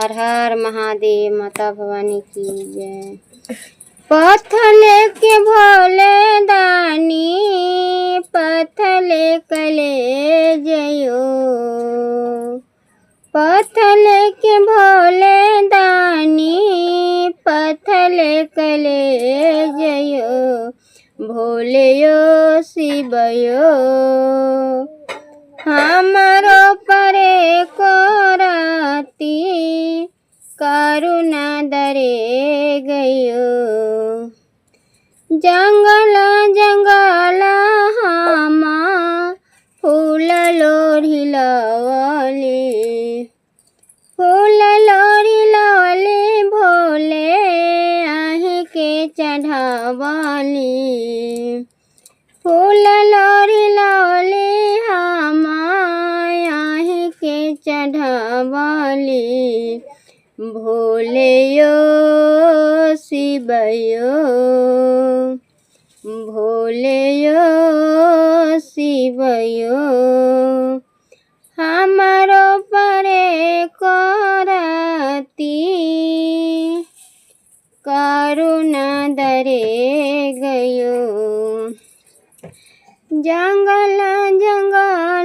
हर हर महादेव। माता भवानी की जय। पथले के भोले दानी पथले कले जयो। पथले के भोले दानी पथले कले जयो। भोलेयो शिवयो हमारो परे कोराती करुणा दरे गयो। जंगल जंगल हामा फूल लोरी लवली। फूल लोरी लवली भोले आहे के चढ़ावली। फूल लोरी लवली हामा आहे के चढ़ावली। भोलेयो शिवयो भोलेयो शिवयो हमारो परे कोराती करुणा दरे गयो। जंगल जंगल